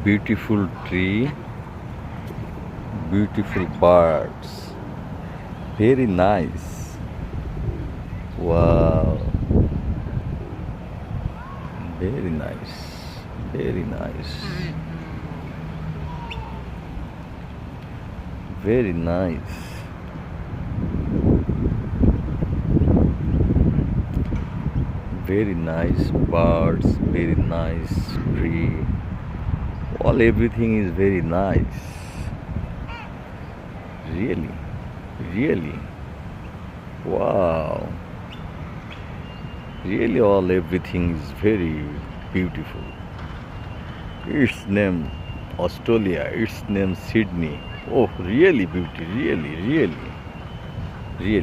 Beautiful tree, beautiful birds. Very nice. Wow. Very nice. Very nice. Very nice. Very nice birds, very nice tree. All everything is very nice. Really, really. Wow. Really, all everything is very beautiful. Its name Australia, its name Sydney. Oh, really beauty, really, really.